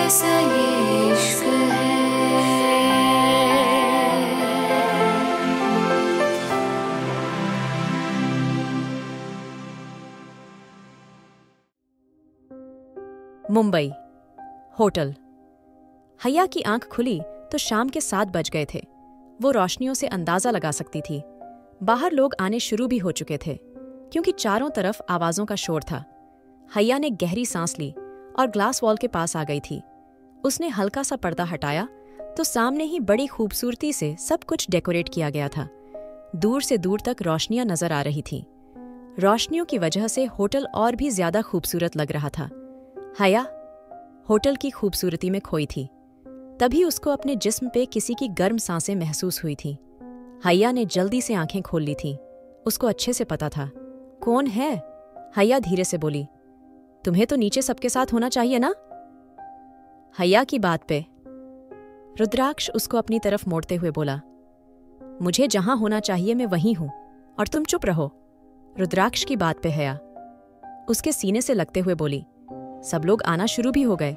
कैसा ये इश्क है। मुंबई, होटल। हैया की आंख खुली तो शाम के 7 बज गए थे। वो रोशनियों से अंदाजा लगा सकती थी। बाहर लोग आने शुरू भी हो चुके थे क्योंकि चारों तरफ आवाजों का शोर था। हैया ने गहरी सांस ली और ग्लास वॉल के पास आ गई थी। उसने हल्का सा पर्दा हटाया तो सामने ही बड़ी खूबसूरती से सब कुछ डेकोरेट किया गया था। दूर से दूर तक रोशनियां नजर आ रही थीं। रोशनियों की वजह से होटल और भी ज्यादा खूबसूरत लग रहा था। हैया होटल की खूबसूरती में खोई थी। तभी उसको अपने जिस्म पे किसी की गर्म सांसें महसूस हुई थीं। हैया ने जल्दी से आंखें खोल ली थीं। उसको अच्छे से पता था कौन है। हैया धीरे से बोली, तुम्हें तो नीचे सबके साथ होना चाहिए ना। हैया की बात पे रुद्राक्ष उसको अपनी तरफ मोड़ते हुए बोला, मुझे जहां होना चाहिए मैं वहीं हूं और तुम चुप रहो। रुद्राक्ष की बात पे हैया उसके सीने से लगते हुए बोली, सब लोग आना शुरू भी हो गए।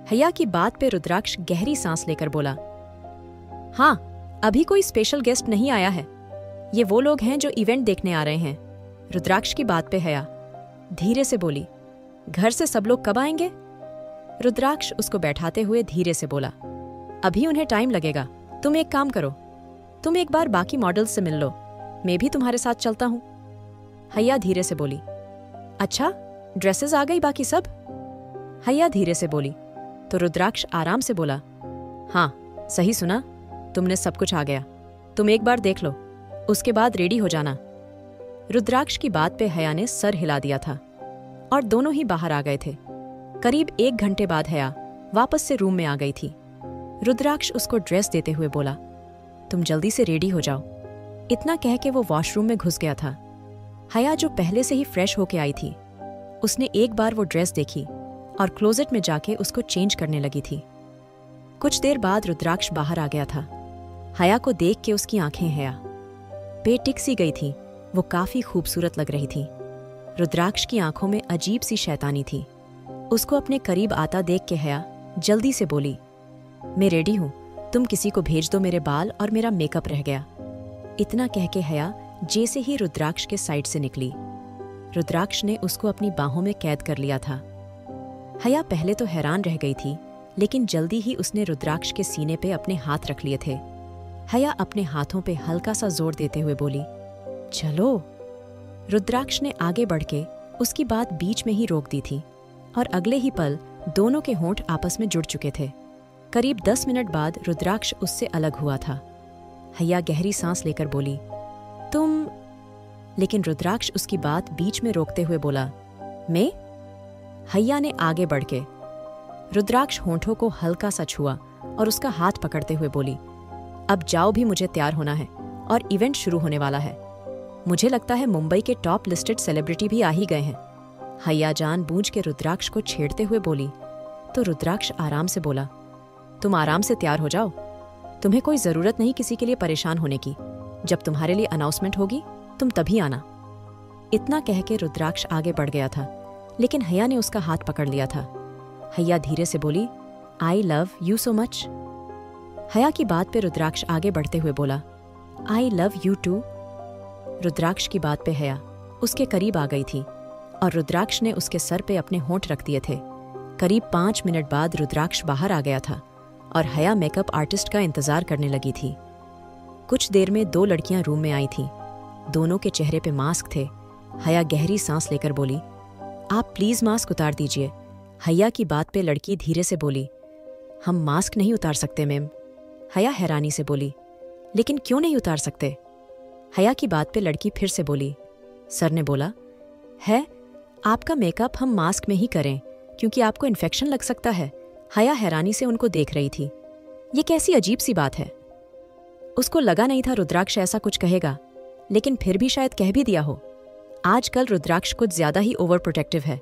हैया की बात पे रुद्राक्ष गहरी सांस लेकर बोला, हाँ, अभी कोई स्पेशल गेस्ट नहीं आया है। ये वो लोग हैं जो इवेंट देखने आ रहे हैं। रुद्राक्ष की बात पे हैया धीरे से बोली, घर से सब लोग कब आएंगे। रुद्राक्ष उसको बैठाते हुए धीरे से बोला, अभी उन्हें टाइम लगेगा। तुम एक काम करो, तुम एक बार बाकी मॉडल्स से मिल लो, मैं भी तुम्हारे साथ चलता हूं। हैया धीरे से बोली, अच्छा, ड्रेसेस आ गई बाकी सब। हैया धीरे से बोली तो रुद्राक्ष आराम से बोला, हाँ, सही सुना, तुमने सब कुछ आ गया। तुम एक बार देख लो, उसके बाद रेडी हो जाना। रुद्राक्ष की बात पे हैया ने सर हिला दिया था और दोनों ही बाहर आ गए थे। करीब 1 घंटे बाद हैया वापस से रूम में आ गई थी। रुद्राक्ष उसको ड्रेस देते हुए बोला, तुम जल्दी से रेडी हो जाओ। इतना कह के वो वॉशरूम में घुस गया था। हैया जो पहले से ही फ्रेश होके आई थी, उसने एक बार वो ड्रेस देखी और क्लोजेट में जाके उसको चेंज करने लगी थी। कुछ देर बाद रुद्राक्ष बाहर आ गया था। हैया को देख के उसकी आंखें हैया पे टिक सी गई थी। वो काफी खूबसूरत लग रही थी। रुद्राक्ष की आंखों में अजीब सी शैतानी थी। उसको अपने करीब आता देख के हैया जल्दी से बोली, मैं रेडी हूं, तुम किसी को भेज दो, मेरे बाल और मेरा मेकअप रह गया। इतना कह के हैया जैसे ही रुद्राक्ष के साइड से निकली, रुद्राक्ष ने उसको अपनी बाहों में कैद कर लिया था। हैया पहले तो हैरान रह गई थी, लेकिन जल्दी ही उसने रुद्राक्ष के सीने पे अपने हाथ रख लिए थे। हैया अपने हाथों पे हल्का सा जोर देते हुए बोली, चलो। रुद्राक्ष ने आगे बढ़ के उसकी बात बीच में ही रोक दी थी और अगले ही पल दोनों के होंठ आपस में जुड़ चुके थे। करीब 10 मिनट बाद रुद्राक्ष उससे अलग हुआ था। हैया गहरी सांस लेकर बोली, तुम। लेकिन रुद्राक्ष उसकी बात बीच में रोकते हुए बोला, मैं। हैया ने आगे बढ़ के रुद्राक्ष होंठों को हल्का सा छुआ और उसका हाथ पकड़ते हुए बोली, अब जाओ भी, मुझे तैयार होना है और इवेंट शुरू होने वाला है। मुझे लगता है मुंबई के टॉप लिस्टेड सेलिब्रिटी भी आ ही गए हैं। हैया जानबूझ के रुद्राक्ष को छेड़ते हुए बोली तो रुद्राक्ष आराम से बोला, तुम आराम से तैयार हो जाओ, तुम्हें कोई जरूरत नहीं किसी के लिए परेशान होने की। जब तुम्हारे लिए अनाउंसमेंट होगी तुम तभी आना। इतना कह के रुद्राक्ष आगे बढ़ गया था, लेकिन हैया ने उसका हाथ पकड़ लिया था। हैया धीरे से बोली, I love you so much. हैया की बात पे रुद्राक्ष आगे बढ़ते हुए बोला, आई लव यू टू। रुद्राक्ष की बात पे हैया उसके करीब आ गई थी और रुद्राक्ष ने उसके सर पे अपने होंठ रख दिए थे। करीब 5 मिनट बाद रुद्राक्ष बाहर आ गया था और हैया मेकअप आर्टिस्ट का इंतजार करने लगी थी। कुछ देर में 2 लड़कियां रूम में आई थीं। दोनों के चेहरे पे मास्क थे। हैया गहरी सांस लेकर बोली, आप प्लीज मास्क उतार दीजिए। हैया की बात पे लड़की धीरे से बोली, हम मास्क नहीं उतार सकते मैम। हैया हैरानी से बोली, लेकिन क्यों नहीं उतार सकते। हैया की बात पे लड़की फिर से बोली, सर ने बोला है आपका मेकअप हम मास्क में ही करें क्योंकि आपको इन्फेक्शन लग सकता है। हैया हैरानी से उनको देख रही थी। ये कैसी अजीब सी बात है। उसको लगा नहीं था रुद्राक्ष ऐसा कुछ कहेगा, लेकिन फिर भी शायद कह भी दिया हो। आजकल रुद्राक्ष कुछ ज्यादा ही ओवर प्रोटेक्टिव है।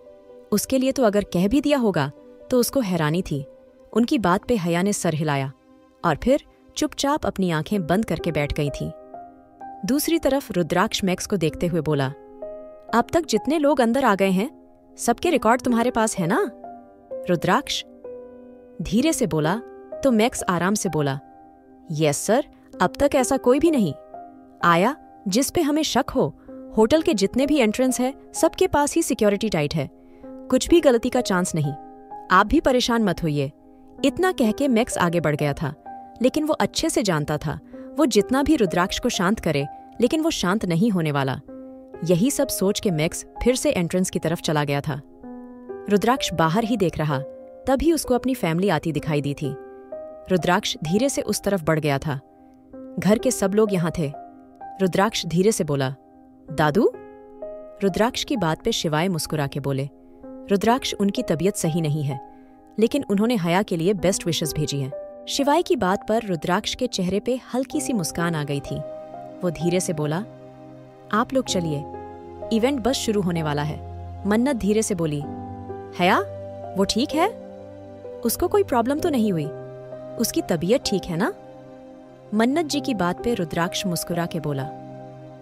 उसके लिए तो अगर कह भी दिया होगा तो उसको हैरानी थी। उनकी बात पे हैया ने सर हिलाया और फिर चुपचाप अपनी आंखें बंद करके बैठ गई थी। दूसरी तरफ रुद्राक्ष मैक्स को देखते हुए बोला, अब तक जितने लोग अंदर आ गए हैं सबके रिकॉर्ड तुम्हारे पास है ना। रुद्राक्ष धीरे से बोला तो मैक्स आराम से बोला, यस सर, अब तक ऐसा कोई भी नहीं आया जिस पे हमें शक हो। होटल के जितने भी एंट्रेंस है सबके पास ही सिक्योरिटी टाइट है, कुछ भी गलती का चांस नहीं। आप भी परेशान मत होइए। इतना कह के मैक्स आगे बढ़ गया था, लेकिन वो अच्छे से जानता था वो जितना भी रुद्राक्ष को शांत करे लेकिन वो शांत नहीं होने वाला। यही सब सोच के मैक्स फिर से एंट्रेंस की तरफ चला गया था। रुद्राक्ष बाहर ही देख रहा, तभी उसको अपनी फैमिली आती दिखाई दी थी। रुद्राक्ष धीरे से उस तरफ बढ़ गया था। घर के सब लोग यहाँ थे। रुद्राक्ष धीरे से बोला, दादू? रुद्राक्ष की बात पे शिवाय मुस्कुरा के बोले, रुद्राक्ष उनकी तबीयत सही नहीं है, लेकिन उन्होंने हया के लिए बेस्ट विशेस भेजी हैं। शिवाय की बात पर रुद्राक्ष के चेहरे पे हल्की सी मुस्कान आ गई थी। वो धीरे से बोला, आप लोग चलिए, इवेंट बस शुरू होने वाला है। मन्नत धीरे से बोली, हया वो ठीक है? उसको कोई प्रॉब्लम तो नहीं हुई? उसकी तबीयत ठीक है ना? मन्नत जी की बात पे रुद्राक्ष मुस्कुरा के बोला,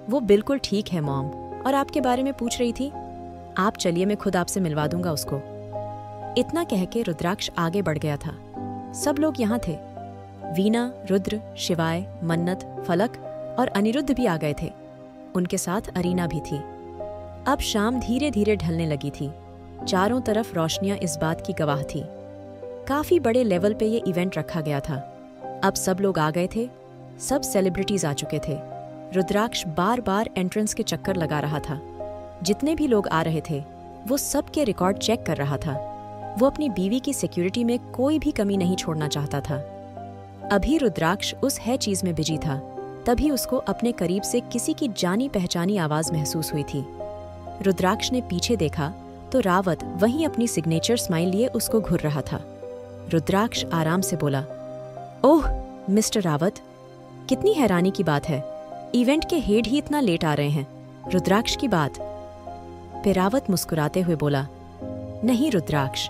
वो बिल्कुल ठीक है मॉम, और आपके बारे में पूछ रही थी। आप चलिए, मैं खुद आपसे मिलवा दूंगा उसको। इतना कह के रुद्राक्ष आगे बढ़ गया था। सब लोग यहाँ थे। वीना, रुद्र, शिवाय, मन्नत, फलक और अनिरुद्ध भी आ गए थे। उनके साथ अरीना भी थी। अब शाम धीरे धीरे ढलने लगी थी। चारों तरफ रोशनियां इस बात की गवाह थी। काफी बड़े लेवल पे ये इवेंट रखा गया था। अब सब लोग आ गए थे, सब सेलिब्रिटीज आ चुके थे। रुद्राक्ष बार बार एंट्रेंस के चक्कर लगा रहा था। जितने भी लोग आ रहे थे वो सबके रिकॉर्ड चेक कर रहा था। वो अपनी बीवी की सिक्योरिटी में कोई भी कमी नहीं छोड़ना चाहता था। अभी रुद्राक्ष उस है चीज में बिजी था, तभी उसको अपने करीब से किसी की जानी पहचानी आवाज महसूस हुई थी। रुद्राक्ष ने पीछे देखा तो रावत वहीं अपनी सिग्नेचर स्माइल लिए उसको घूर रहा था। रुद्राक्ष आराम से बोला, ओह मिस्टर रावत, कितनी हैरानी की बात है, इवेंट के हेड ही इतना लेट आ रहे हैं। रुद्राक्ष की बात पे रावत मुस्कुराते हुए बोला, नहीं रुद्राक्ष,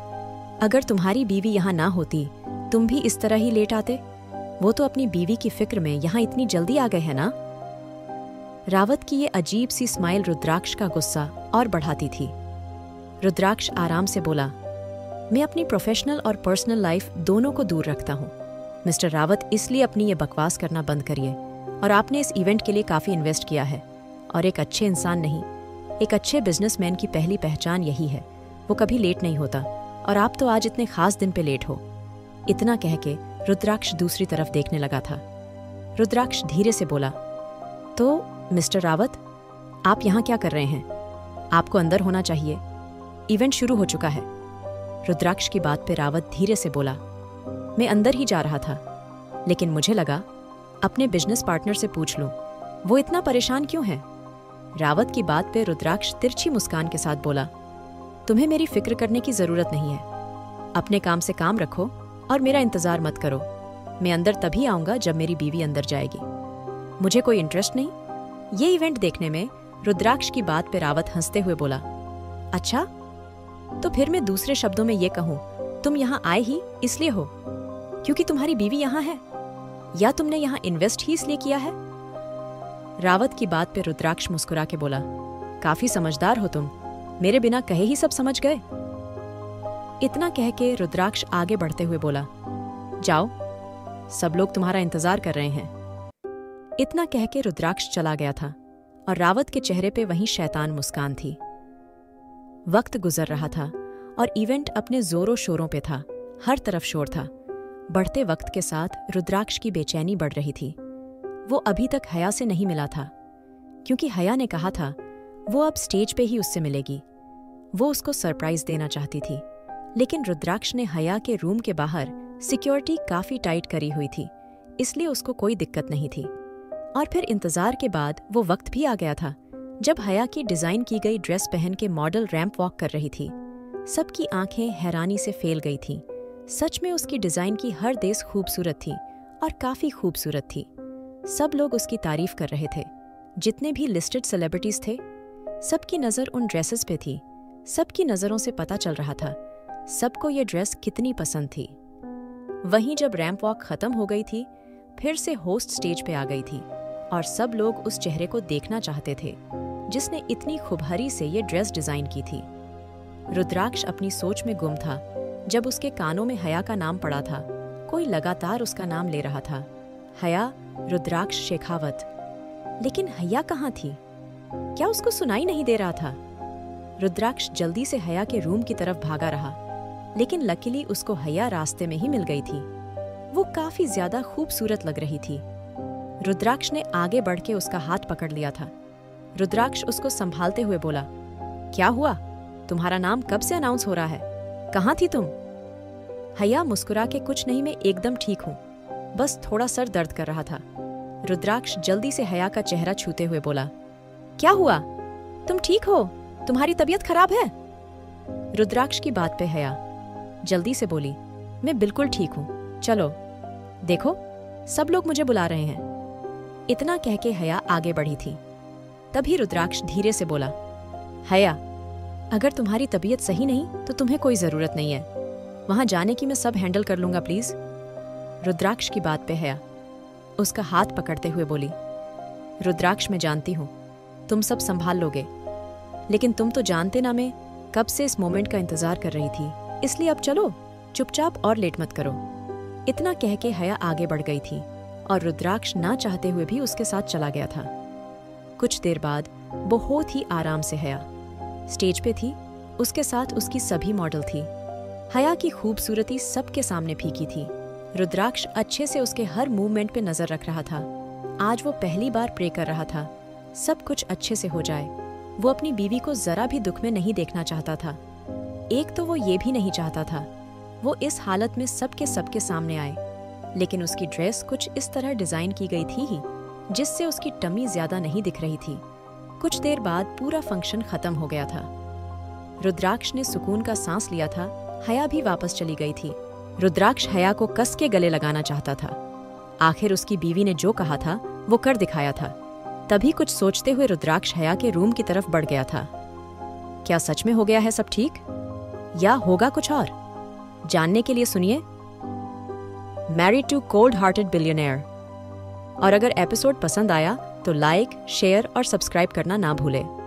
अगर तुम्हारी बीवी यहाँ ना होती तुम भी इस तरह ही लेट आते। वो तो अपनी बीवी की फिक्र में यहाँ इतनी जल्दी आ गए हैं ना। रावत की ये अजीब सी स्माइल रुद्राक्ष का गुस्सा और बढ़ाती थी। रुद्राक्ष आराम से बोला, मैं अपनी प्रोफेशनल और पर्सनल लाइफ दोनों को दूर रखता हूँ। मिस्टर रावत, इसलिए अपनी ये बकवास करना बंद करिए। और आपने इस इवेंट के लिए काफ़ी इन्वेस्ट किया है, और एक अच्छे इंसान नहीं, एक अच्छे बिजनेसमैन की पहली पहचान यही है, वो कभी लेट नहीं होता, और आप तो आज इतने खास दिन पे लेट हो। इतना कह के रुद्राक्ष दूसरी तरफ देखने लगा था। रुद्राक्ष धीरे से बोला, तो मिस्टर रावत, आप यहाँ क्या कर रहे हैं? आपको अंदर होना चाहिए, इवेंट शुरू हो चुका है। रुद्राक्ष की बात पे रावत धीरे से बोला, मैं अंदर ही जा रहा था, लेकिन मुझे लगा अपने बिजनेस पार्टनर से पूछ लूं, वो इतना परेशान क्यों है? रावत की बात पे रुद्राक्ष तिरछी मुस्कान के साथ बोला, तुम्हें मेरी फिक्र करने की जरूरत नहीं है। अपने काम से काम रखो और मेरा इंतजार मत करो। मैं अंदर तभी आऊंगा जब मेरी बीवी अंदर जाएगी। मुझे कोई इंटरेस्ट नहीं ये इवेंट देखने में। रुद्राक्ष की बात पे रावत हंसते हुए बोला, अच्छा, तो फिर मैं दूसरे शब्दों में ये कहूँ, तुम यहाँ आए ही इसलिए हो क्योंकि तुम्हारी बीवी यहाँ है, या तुमने यहाँ इन्वेस्ट ही इसलिए किया है? रावत की बात पे रुद्राक्ष मुस्कुरा के बोला, काफी समझदार हो तुम, मेरे बिना कहे ही सब समझ गए। इतना कह के रुद्राक्ष आगे बढ़ते हुए बोला, जाओ, सब लोग तुम्हारा इंतजार कर रहे हैं। इतना कह के रुद्राक्ष चला गया था और रावत के चेहरे पे वहीं शैतान मुस्कान थी। वक्त गुजर रहा था और इवेंट अपने जोरों शोरों पे था। हर तरफ शोर था। बढ़ते वक्त के साथ रुद्राक्ष की बेचैनी बढ़ रही थी। वो अभी तक हया से नहीं मिला था, क्योंकि हया ने कहा था वो अब स्टेज पे ही उससे मिलेगी। वो उसको सरप्राइज देना चाहती थी, लेकिन रुद्राक्ष ने हया के रूम के बाहर सिक्योरिटी काफी टाइट करी हुई थी, इसलिए उसको कोई दिक्कत नहीं थी। और फिर इंतजार के बाद वो वक्त भी आ गया था जब हया की डिजाइन की गई ड्रेस पहन के मॉडल रैंप वॉक कर रही थी। सबकी आंखें हैरानी से फैल गई थीं। सच में उसकी डिजाइन की हर देश खूबसूरत थी और काफी खूबसूरत थी। सब लोग उसकी तारीफ कर रहे थे। जितने भी लिस्टेड सेलिब्रिटीज थे, सबकी नजर उन ड्रेसेस पे थी। सबकी नजरों से पता चल रहा था सबको ये ड्रेस कितनी पसंद थी। वहीं जब रैंप वॉक खत्म हो गई थी, फिर से होस्ट स्टेज पे आ गई थी और सब लोग उस चेहरे को देखना चाहते थे जिसने इतनी खुबहरी से ये ड्रेस डिजाइन की थी। रुद्राक्ष अपनी सोच में गुम था, जब उसके कानों में हया का नाम पड़ा था, कोई लगातार उसका नाम ले रहा था, हया रुद्राक्ष शेखावत। लेकिन हया कहाँ थी? क्या उसको सुनाई नहीं दे रहा था? रुद्राक्ष जल्दी से हया के रूम की तरफ भागा रहा, लेकिन लकीली उसको हया रास्ते में ही मिल गई थी। वो काफी ज्यादा खूबसूरत लग रही थी। रुद्राक्ष ने आगे बढ़ के उसका हाथ पकड़ लिया था। रुद्राक्ष उसको संभालते हुए बोला, क्या हुआ? तुम्हारा नाम कब से अनाउंस हो रहा है? कहाँ थी तुम? हया मुस्कुरा के, कुछ नहीं, मैं एकदम ठीक हूँ, बस थोड़ा सर दर्द कर रहा था। रुद्राक्ष जल्दी से हया का चेहरा छूते हुए बोला, क्या हुआ? तुम ठीक हो? तुम्हारी तबीयत खराब है? रुद्राक्ष की बात पे हया जल्दी से बोली, मैं बिल्कुल ठीक हूँ, चलो देखो सब लोग मुझे बुला रहे हैं। इतना कह के हया आगे बढ़ी थी। तभी रुद्राक्ष धीरे से बोला, हया, अगर तुम्हारी तबीयत सही नहीं तो तुम्हें कोई जरूरत नहीं है वहां जाने की, मैं सब हैंडल कर लूंगा, प्लीज। रुद्राक्ष की बात पे हया उसका हाथ पकड़ते हुए बोली, रुद्राक्ष, मैं जानती हूँ तुम सब संभाल लोगे, लेकिन तुम तो जानते ना मैं कब से इस मोमेंट का इंतजार कर रही थी, इसलिए अब चलो, चुपचाप और लेट मत करो। इतना कह के हया आगे बढ़ गई थी और रुद्राक्ष ना चाहते हुए भी उसके साथ चला गया था। कुछ देर बाद बहुत ही आराम से हया स्टेज पे थी। उसके साथ उसकी सभी मॉडल थी। हया की खूबसूरती सबके सामने फीकी थी। रुद्राक्ष अच्छे से उसके हर मूवमेंट पे नजर रख रहा था। आज वो पहली बार प्रे कर रहा था, सब कुछ अच्छे से हो जाए। वो अपनी बीवी को जरा भी दुख में नहीं देखना चाहता था। एक तो वो ये भी नहीं चाहता था वो इस हालत में सबके सामने आए, लेकिन उसकी ड्रेस कुछ इस तरह डिजाइन की गई थी ही जिससे उसकी टमी ज्यादा नहीं दिख रही थी। कुछ देर बाद पूरा फंक्शन खत्म हो गया था। रुद्राक्ष ने सुकून का सांस लिया था। हया भी वापस चली गई थी। रुद्राक्ष हया को कस के गले लगाना चाहता था। आखिर उसकी बीवी ने जो कहा था वो कर दिखाया था। तभी कुछ सोचते हुए रुद्राक्ष हया के रूम की तरफ बढ़ गया था। क्या सच में हो गया है सब ठीक, या होगा कुछ और? जानने के लिए सुनिए married to cold hearted billionaire. और अगर एपिसोड पसंद आया तो लाइक, शेयर और सब्सक्राइब करना ना भूलें।